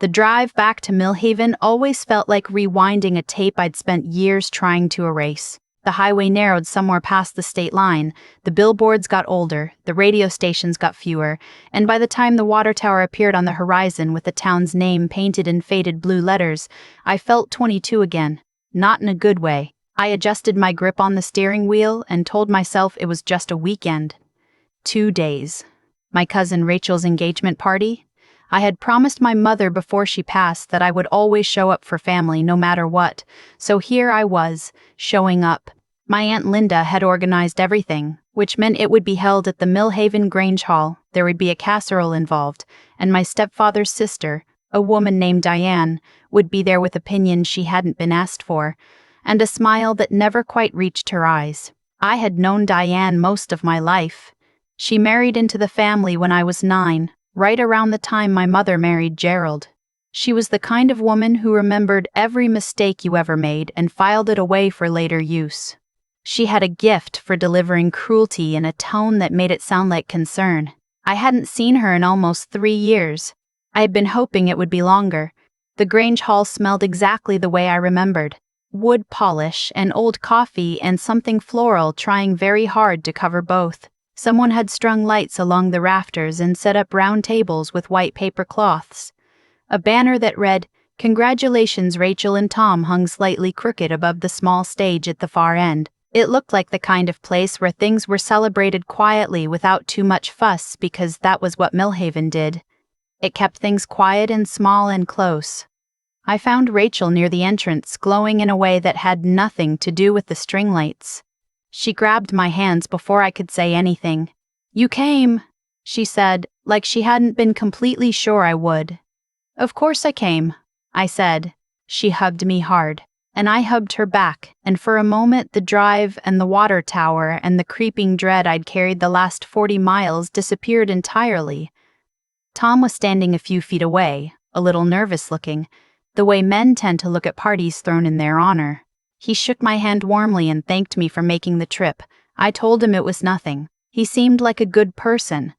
The drive back to Millhaven always felt like rewinding a tape I'd spent years trying to erase. The highway narrowed somewhere past the state line, the billboards got older, the radio stations got fewer, and by the time the water tower appeared on the horizon with the town's name painted in faded blue letters, I felt 22 again. Not in a good way. I adjusted my grip on the steering wheel and told myself it was just a weekend. 2 days. My cousin Rachel's engagement party. I had promised my mother before she passed that I would always show up for family no matter what, so here I was, showing up. My Aunt Linda had organized everything, which meant it would be held at the Millhaven Grange Hall. There would be a casserole involved, and my stepfather's sister, a woman named Diane, would be there with opinions she hadn't been asked for, and a smile that never quite reached her eyes. I had known Diane most of my life. She married into the family when I was 9, right around the time my mother married Gerald. She was the kind of woman who remembered every mistake you ever made and filed it away for later use. She had a gift for delivering cruelty in a tone that made it sound like concern. I hadn't seen her in almost 3 years. I had been hoping it would be longer. The Grange Hall smelled exactly the way I remembered. Wood polish and old coffee and something floral trying very hard to cover both. Someone had strung lights along the rafters and set up round tables with white paper cloths. A banner that read, "Congratulations, Rachel and Tom," hung slightly crooked above the small stage at the far end. It looked like the kind of place where things were celebrated quietly without too much fuss because that was what Millhaven did. It kept things quiet and small and close. I found Rachel near the entrance, glowing in a way that had nothing to do with the string lights. She grabbed my hands before I could say anything. "You came," she said, like she hadn't been completely sure I would. "Of course I came," I said. She hugged me hard, and I hugged her back, and for a moment the drive and the water tower and the creeping dread I'd carried the last 40 miles disappeared entirely. Tom was standing a few feet away, a little nervous looking, the way men tend to look at parties thrown in their honor. He shook my hand warmly and thanked me for making the trip. I told him it was nothing. He seemed like a good person.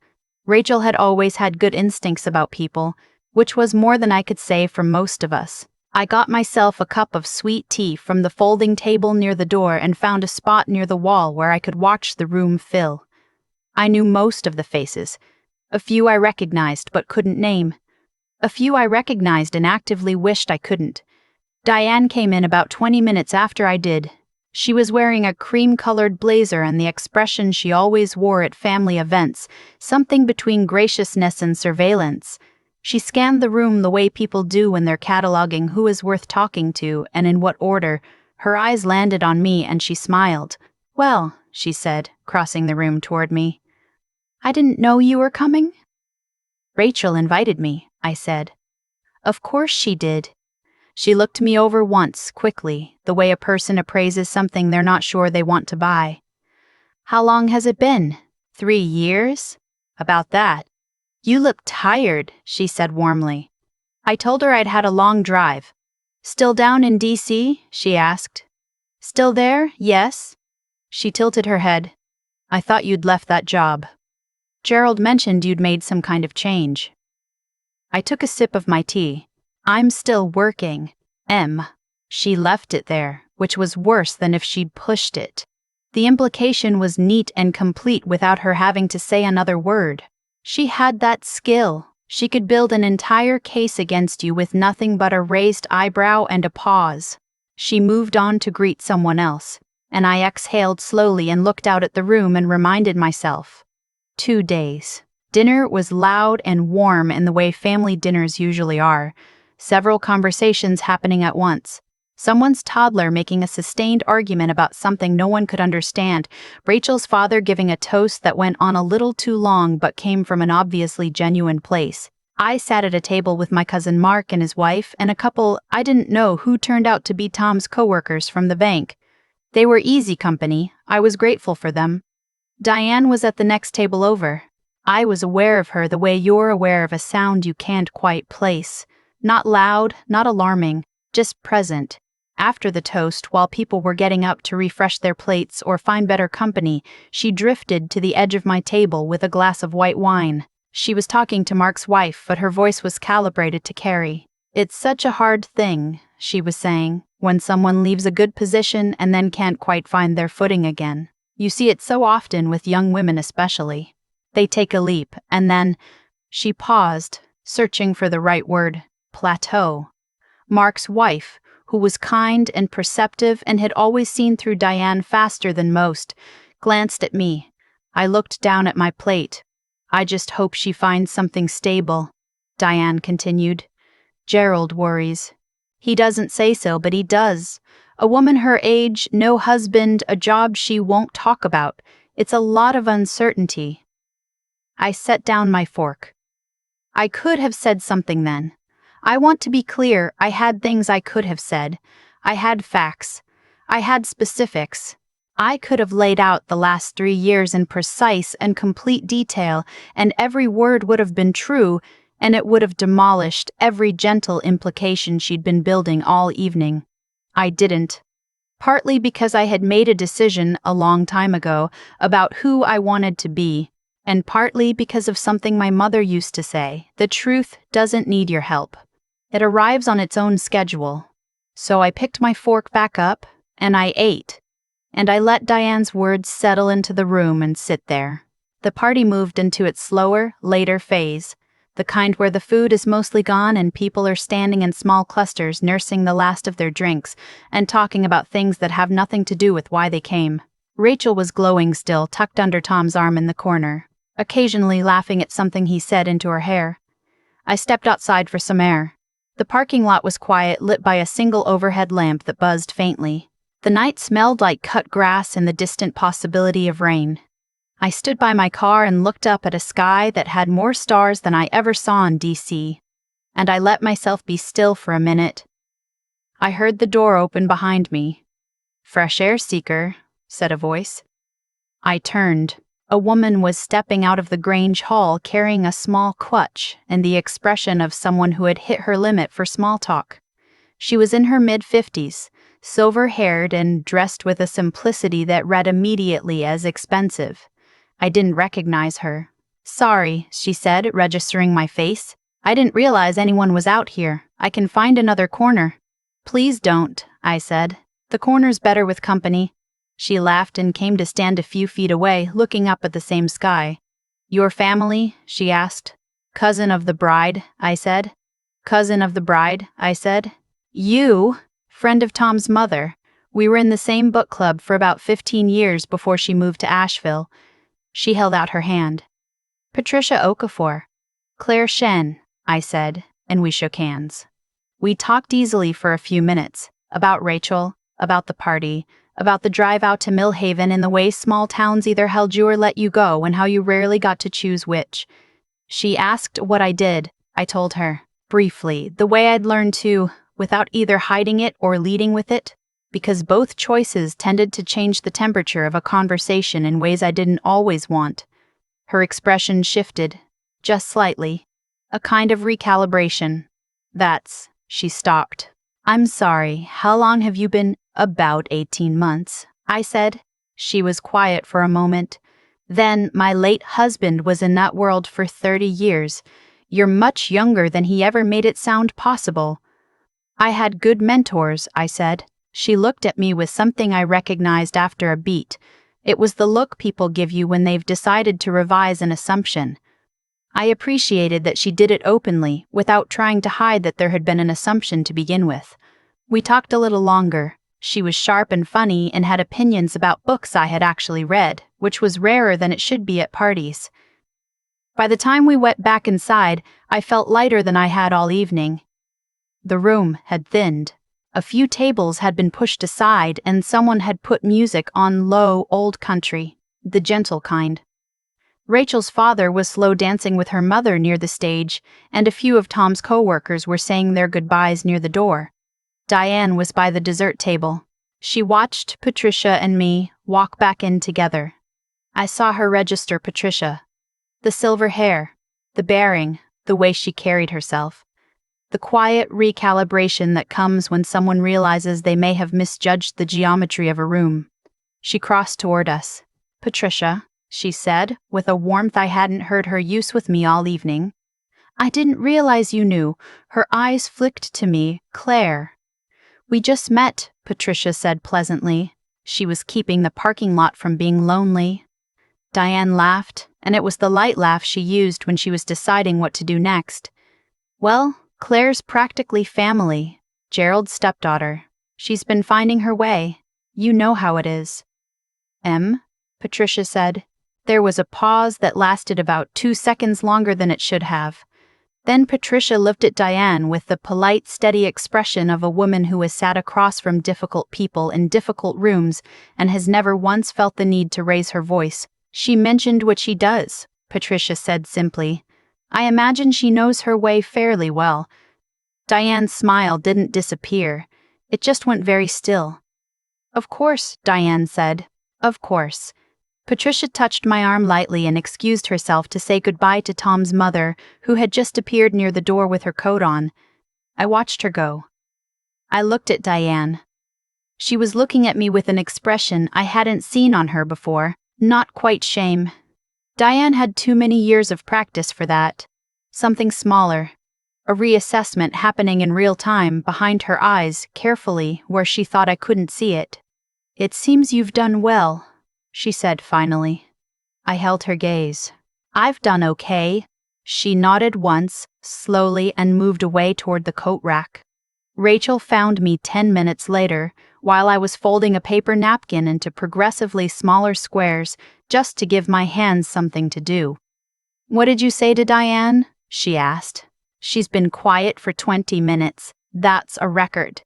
Rachel had always had good instincts about people, which was more than I could say for most of us. I got myself a cup of sweet tea from the folding table near the door and found a spot near the wall where I could watch the room fill. I knew most of the faces. A few I recognized but couldn't name. A few I recognized and actively wished I couldn't. Diane came in about 20 minutes after I did. She was wearing a cream-colored blazer and the expression she always wore at family events, something between graciousness and surveillance. She scanned the room the way people do when they're cataloging who is worth talking to and in what order. Her eyes landed on me and she smiled. "Well," she said, crossing the room toward me. "I didn't know you were coming." "Rachel invited me," I said. "Of course she did." She looked me over once, quickly, the way a person appraises something they're not sure they want to buy. "How long has it been? 3 years?" "About that." "You look tired," she said warmly. I told her I'd had a long drive. "Still down in D.C.?" she asked. "Still there, yes." She tilted her head. "I thought you'd left that job. Gerald mentioned you'd made some kind of change." I took a sip of my tea. "I'm still working. She left it there, which was worse than if she'd pushed it. The implication was neat and complete without her having to say another word. She had that skill. She could build an entire case against you with nothing but a raised eyebrow and a pause. She moved on to greet someone else, and I exhaled slowly and looked out at the room and reminded myself. 2 days. Dinner was loud and warm in the way family dinners usually are. Several conversations happening at once. Someone's toddler making a sustained argument about something no one could understand. Rachel's father giving a toast that went on a little too long but came from an obviously genuine place. I sat at a table with my cousin Mark and his wife and a couple I didn't know who turned out to be Tom's coworkers from the bank. They were easy company. I was grateful for them. Diane was at the next table over. I was aware of her the way you're aware of a sound you can't quite place. Not loud, not alarming, just present. After the toast, while people were getting up to refresh their plates or find better company, she drifted to the edge of my table with a glass of white wine. She was talking to Mark's wife, but her voice was calibrated to Carrie. "It's such a hard thing," she was saying, "when someone leaves a good position and then can't quite find their footing again. You see it so often with young women especially. They take a leap, and then—" She paused, searching for the right word. Plateau. Mark's wife, who was kind and perceptive and had always seen through Diane faster than most, glanced at me. I looked down at my plate. "I just hope she finds something stable," Diane continued. "Gerald worries. He doesn't say so, but he does. A woman her age, no husband, a job she won't talk about. It's a lot of uncertainty." I set down my fork. I could have said something then. I want to be clear, I had things I could have said. I had facts. I had specifics. I could have laid out the last 3 years in precise and complete detail, and every word would have been true, and it would have demolished every gentle implication she'd been building all evening. I didn't. Partly because I had made a decision a long time ago about who I wanted to be, and partly because of something my mother used to say: the truth doesn't need your help. It arrives on its own schedule. So I picked my fork back up, and I ate. And I let Diane's words settle into the room and sit there. The party moved into its slower, later phase, the kind where the food is mostly gone and people are standing in small clusters nursing the last of their drinks and talking about things that have nothing to do with why they came. Rachel was glowing still, tucked under Tom's arm in the corner, occasionally laughing at something he said into her hair. I stepped outside for some air. The parking lot was quiet, lit by a single overhead lamp that buzzed faintly. The night smelled like cut grass and the distant possibility of rain. I stood by my car and looked up at a sky that had more stars than I ever saw in D.C., and I let myself be still for a minute. I heard the door open behind me. "Fresh air seeker," said a voice. I turned. A woman was stepping out of the Grange Hall carrying a small clutch and the expression of someone who had hit her limit for small talk. She was in her mid-50s, silver-haired and dressed with a simplicity that read immediately as expensive. I didn't recognize her. "Sorry," she said, registering my face. "I didn't realize anyone was out here. I can find another corner." "Please don't," I said. "The corner's better with company." She laughed and came to stand a few feet away, looking up at the same sky. "Your family?" she asked. "Cousin of the bride," I said. "Cousin of the bride," I said. "You?" "Friend of Tom's mother. We were in the same book club for about 15 years before she moved to Asheville." She held out her hand. "Patricia Okafor." "Claire Shen," I said, and we shook hands. We talked easily for a few minutes, about Rachel, about the party, about the drive out to Millhaven and the way small towns either held you or let you go and how you rarely got to choose which. She asked what I did. I told her, briefly, the way I'd learned to, without either hiding it or leading with it, because both choices tended to change the temperature of a conversation in ways I didn't always want. Her expression shifted, just slightly, a kind of recalibration. She stopped. "I'm sorry, how long have you been—" "About 18 months, I said. She was quiet for a moment. "Then my late husband was in that world for 30 years. You're much younger than he ever made it sound possible." "I had good mentors," I said. She looked at me with something I recognized after a beat. It was the look people give you when they've decided to revise an assumption. I appreciated that she did it openly, without trying to hide that there had been an assumption to begin with. We talked a little longer. She was sharp and funny and had opinions about books I had actually read, which was rarer than it should be at parties. By the time we went back inside, I felt lighter than I had all evening. The room had thinned. A few tables had been pushed aside and someone had put music on low, old country, the gentle kind. Rachel's father was slow dancing with her mother near the stage, and a few of Tom's co-workers were saying their goodbyes near the door. Diane was by the dessert table. She watched Patricia and me walk back in together. I saw her register Patricia. The silver hair, the bearing, the way she carried herself. The quiet recalibration that comes when someone realizes they may have misjudged the geometry of a room. She crossed toward us. "Patricia," she said, with a warmth I hadn't heard her use with me all evening. I didn't realize you knew. Her eyes flicked to me. Claire. We just met, Patricia said pleasantly. She was keeping the parking lot from being lonely. Diane laughed, and it was the light laugh she used when she was deciding what to do next. Well, Claire's practically family. Gerald's stepdaughter. She's been finding her way. You know how it is. Patricia said. There was a pause that lasted about 2 seconds longer than it should have. Then Patricia looked at Diane with the polite, steady expression of a woman who has sat across from difficult people in difficult rooms and has never once felt the need to raise her voice. She mentioned what she does, Patricia said simply. I imagine she knows her way fairly well. Diane's smile didn't disappear. It just went very still. Of course, Diane said. Of course. Patricia touched my arm lightly and excused herself to say goodbye to Tom's mother, who had just appeared near the door with her coat on. I watched her go. I looked at Diane. She was looking at me with an expression I hadn't seen on her before, not quite shame. Diane had too many years of practice for that. Something smaller. A reassessment happening in real time behind her eyes, carefully, where she thought I couldn't see it. It seems you've done well, she said finally. I held her gaze. I've done okay. She nodded once, slowly, and moved away toward the coat rack. Rachel found me 10 minutes later, while I was folding a paper napkin into progressively smaller squares just to give my hands something to do. What did you say to Diane? She asked. She's been quiet for 20 minutes. That's a record.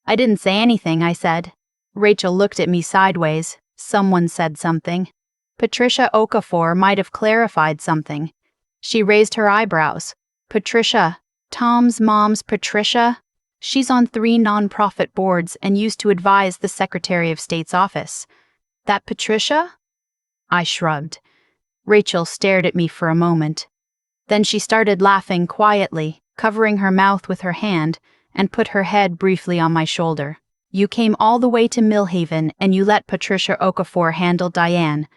I didn't say anything, I said. Rachel looked at me sideways. Someone said something. Patricia Okafor might have clarified something. She raised her eyebrows. Patricia. Tom's mom's Patricia? She's on 3 nonprofit boards and used to advise the Secretary of State's office. That Patricia? I shrugged. Rachel stared at me for a moment. Then she started laughing quietly, covering her mouth with her hand, and put her head briefly on my shoulder. You came all the way to Millhaven and you let Patricia Okafor handle Diane.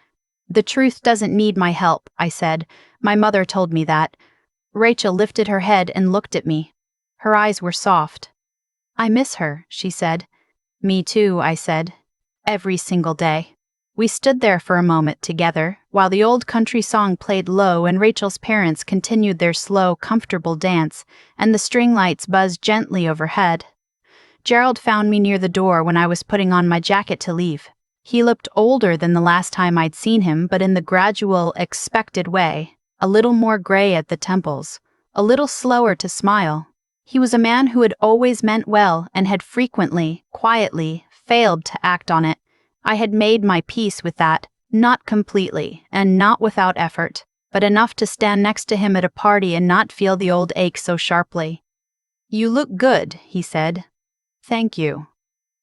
The truth doesn't need my help, I said. My mother told me that. Rachel lifted her head and looked at me. Her eyes were soft. I miss her, she said. Me too, I said. Every single day. We stood there for a moment together, while the old country song played low and Rachel's parents continued their slow, comfortable dance, and the string lights buzzed gently overhead. Gerald found me near the door when I was putting on my jacket to leave. He looked older than the last time I'd seen him, but in the gradual, expected way, a little more gray at the temples, a little slower to smile. He was a man who had always meant well and had frequently, quietly, failed to act on it. I had made my peace with that, not completely, and not without effort, but enough to stand next to him at a party and not feel the old ache so sharply. You look good, he said. Thank you.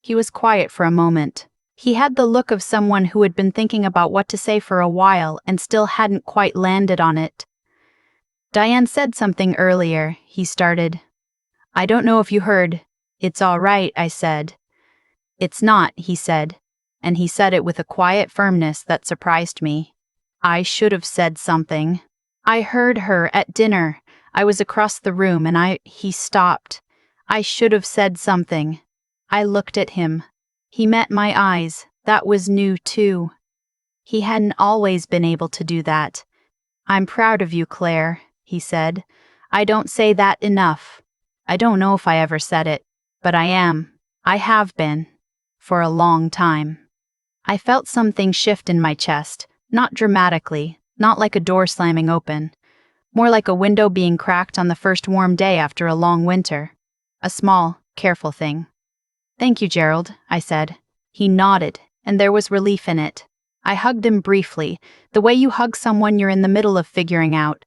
He was quiet for a moment. He had the look of someone who had been thinking about what to say for a while and still hadn't quite landed on it. Diane said something earlier, he started. I don't know if you heard. It's all right, I said. It's not, he said, and he said it with a quiet firmness that surprised me. I should have said something. I heard her at dinner. I was across the room and he stopped. I should have said something. I looked at him. He met my eyes. That was new too. He hadn't always been able to do that. I'm proud of you, Claire, he said. I don't say that enough. I don't know if I ever said it, but I am. I have been. For a long time. I felt something shift in my chest, not dramatically, not like a door slamming open. More like a window being cracked on the first warm day after a long winter. A small, careful thing. Thank you, Gerald, I said. He nodded, and there was relief in it. I hugged him briefly, the way you hug someone you're in the middle of figuring out.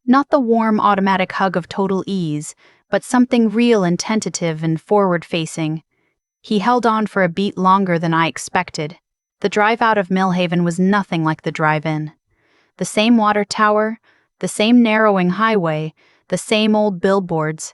Not the warm, automatic hug of total ease, but something real and tentative and forward-facing. He held on for a beat longer than I expected. The drive out of Millhaven was nothing like the drive in. The same water tower, the same narrowing highway, the same old billboards.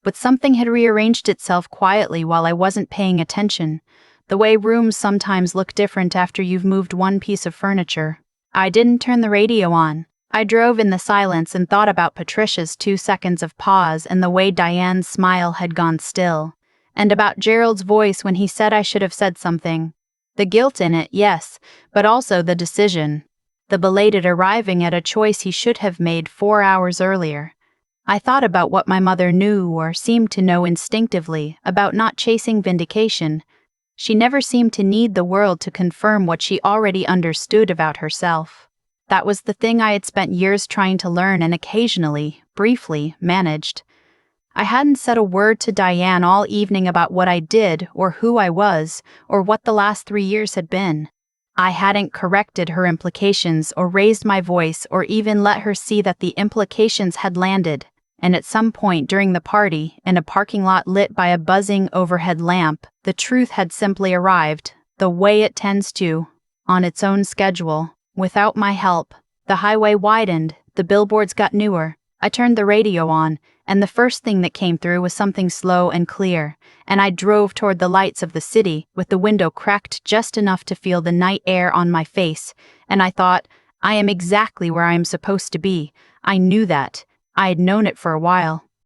But something had rearranged itself quietly while I wasn't paying attention, the way rooms sometimes look different after you've moved one piece of furniture. I didn't turn the radio on. I drove in the silence and thought about Patricia's 2 seconds of pause and the way Diane's smile had gone still, and about Gerald's voice when he said I should have said something. The guilt in it, yes, but also the decision. The belated arriving at a choice he should have made 4 hours earlier. I thought about what my mother knew or seemed to know instinctively about not chasing vindication. She never seemed to need the world to confirm what she already understood about herself. That was the thing I had spent years trying to learn and occasionally, briefly, managed. I hadn't said a word to Diane all evening about what I did or who I was or what the last 3 years had been. I hadn't corrected her implications or raised my voice or even let her see that the implications had landed. And at some point during the party, in a parking lot lit by a buzzing overhead lamp, the truth had simply arrived, the way it tends to, on its own schedule, without my help. The highway widened, the billboards got newer. I turned the radio on, and the first thing that came through was something slow and clear, and I drove toward the lights of the city, with the window cracked just enough to feel the night air on my face, and I thought, I am exactly where I am supposed to be. I knew that. I had known it for a while.